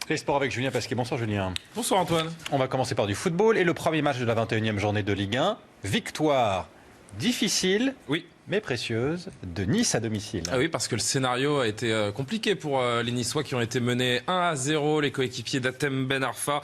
Les sports avec Julien Pasquier. Bonsoir Julien. Bonsoir Antoine. On va commencer par du football et le premier match de la 21e journée de Ligue 1. Victoire difficile. Oui. Mais précieuse, de Nice à domicile. Ah oui, parce que le scénario a été compliqué pour les Niçois qui ont été menés 1-0, les coéquipiers d'Hatem Ben Arfa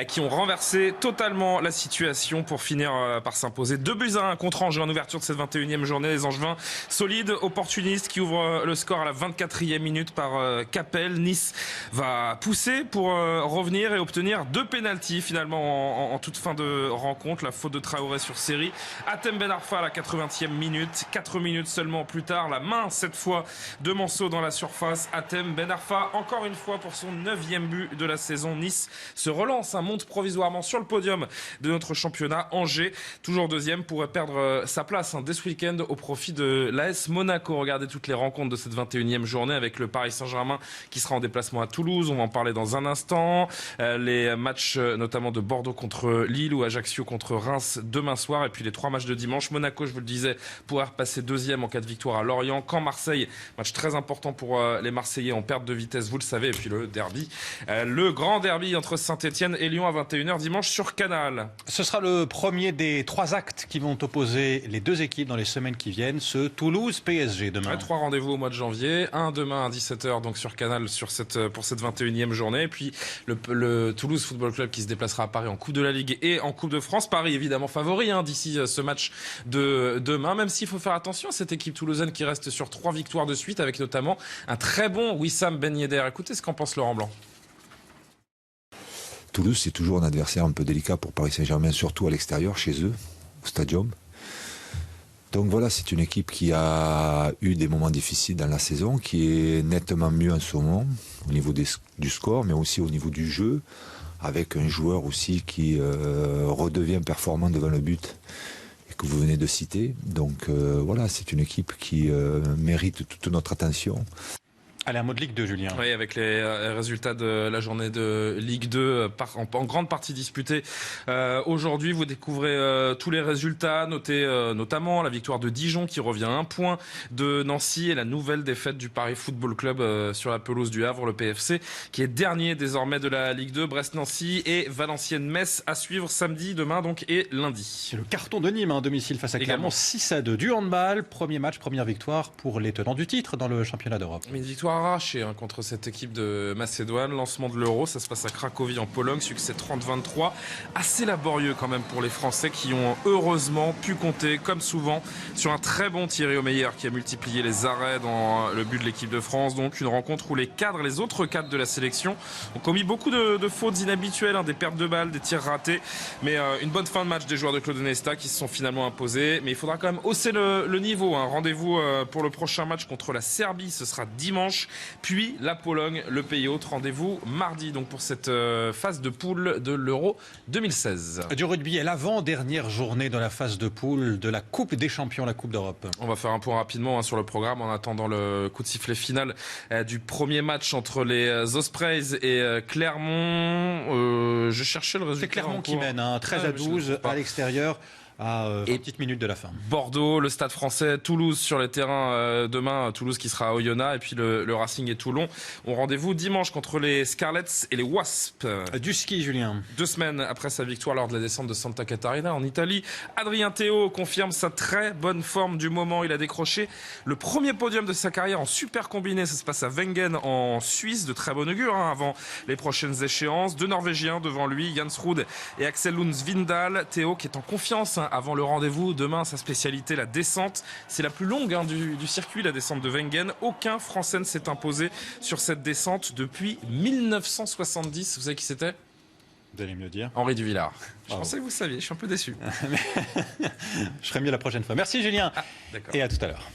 qui ont renversé totalement la situation pour finir par s'imposer 2-1 contre Angers en ouverture de cette 21e journée. Les Angevins solides, opportunistes qui ouvrent le score à la 24e minute par Capel. Nice va pousser pour revenir et obtenir 2 pénaltys finalement en toute fin de rencontre. La faute de Traoré sur série. Hatem Ben Arfa à la 80e minute. 4 minutes seulement plus tard, la main cette fois de Manceau dans la surface. Hatem Ben Arfa encore une fois pour son 9e but de la saison. Nice se relance, monte provisoirement sur le podium de notre championnat. Angers, toujours deuxième, pourrait perdre sa place dès ce week-end au profit de l'AS Monaco. Regardez toutes les rencontres de cette 21e journée avec le Paris Saint-Germain qui sera en déplacement à Toulouse. On va en parler dans un instant. Les matchs notamment de Bordeaux contre Lille ou Ajaccio contre Reims demain soir. Et puis les 3 matchs de dimanche. Monaco, je vous le disais, pourrait repasser deuxième en cas de victoire à Lorient. Caen Marseille, match très important pour les Marseillais en perte de vitesse, vous le savez. Et puis le derby, le grand derby entre Saint-Etienne et Lyon à 21h dimanche sur Canal. Ce sera le premier des 3 actes qui vont opposer les 2 équipes dans les semaines qui viennent, ce Toulouse-PSG demain. Ouais, 3 rendez-vous au mois de janvier, un demain à 17h donc sur Canal pour cette 21e journée. Et puis le Toulouse Football Club qui se déplacera à Paris en Coupe de la Ligue et en Coupe de France. Paris évidemment favori d'ici ce match de demain, même s'il faut faire attention à cette équipe toulousaine qui reste sur 3 victoires de suite avec notamment un très bon Wissam Ben Yedder. Écoutez ce qu'en pense Laurent Blanc. Toulouse, c'est toujours un adversaire un peu délicat pour Paris Saint-Germain, surtout à l'extérieur, chez eux, au Stadium. Donc voilà, c'est une équipe qui a eu des moments difficiles dans la saison, qui est nettement mieux en ce moment, au niveau du score, mais aussi au niveau du jeu, avec un joueur aussi qui redevient performant devant le but, et que vous venez de citer. Donc voilà, c'est une équipe qui mérite toute notre attention. Allez, un mot de Ligue 2, Julien. Oui, avec les résultats de la journée de Ligue 2 en grande partie disputée. Aujourd'hui, vous découvrez tous les résultats. Notez notamment la victoire de Dijon qui revient à 1 point de Nancy et la nouvelle défaite du Paris Football Club sur la pelouse du Havre, le PFC, qui est dernier désormais de la Ligue 2. Brest-Nancy et Valenciennes-Metz à suivre samedi, demain donc et lundi. C'est le carton de Nîmes, domicile face à Clermont, 6-2. Du handball, premier match, première victoire pour les tenants du titre dans le championnat d'Europe. Une victoire arraché contre cette équipe de Macédoine. Lancement de l'Euro, ça se passe à Cracovie en Pologne. Succès 30-23. Assez laborieux quand même pour les Français qui ont heureusement pu compter, comme souvent, sur un très bon Thierry Omeyer qui a multiplié les arrêts dans le but de l'équipe de France. Donc une rencontre où les autres cadres de la sélection ont commis beaucoup de fautes inhabituelles, des pertes de balles, des tirs ratés. Mais une bonne fin de match des joueurs de Claude Onesta qui se sont finalement imposés. Mais il faudra quand même hausser le niveau. Rendez-vous pour le prochain match contre la Serbie. Ce sera dimanche. Puis la Pologne, le pays hôte. Rendez-vous mardi donc pour cette phase de poule de l'Euro 2016. Du rugby est l'avant-dernière journée dans la phase de poule de la Coupe des Champions, la Coupe d'Europe. On va faire un point rapidement sur le programme en attendant le coup de sifflet final du premier match entre les Ospreys et Clermont. Je cherchais le résultat. C'est Clermont qui mène, 13-12 à l'extérieur. À 20 petites minutes de la fin. Bordeaux, le Stade Français, Toulouse sur les terrains demain. Toulouse qui sera à Oyonnax et puis le Racing et Toulon ont rendez-vous dimanche contre les Scarlets et les Wasps. Du ski, Julien. 2 semaines après sa victoire lors de la descente de Santa Catarina en Italie, Adrien Théo confirme sa très bonne forme du moment. Il a décroché le premier podium de sa carrière en super combiné. Ça se passe à Wengen en Suisse, de très bon augure avant les prochaines échéances. 2 Norvégiens devant lui, Jens Ruud et Axel Lund Svindal. Théo qui est en confiance avant le rendez-vous. Demain, sa spécialité, la descente. C'est la plus longue du circuit, la descente de Wengen. Aucun Français ne s'est imposé sur cette descente depuis 1970. Vous savez qui c'était ? Vous allez me le dire. Henri Duvillard. Je pensais que vous saviez, je suis un peu déçu. Je serai mieux la prochaine fois. Merci Julien. D'accord. Et à tout à l'heure.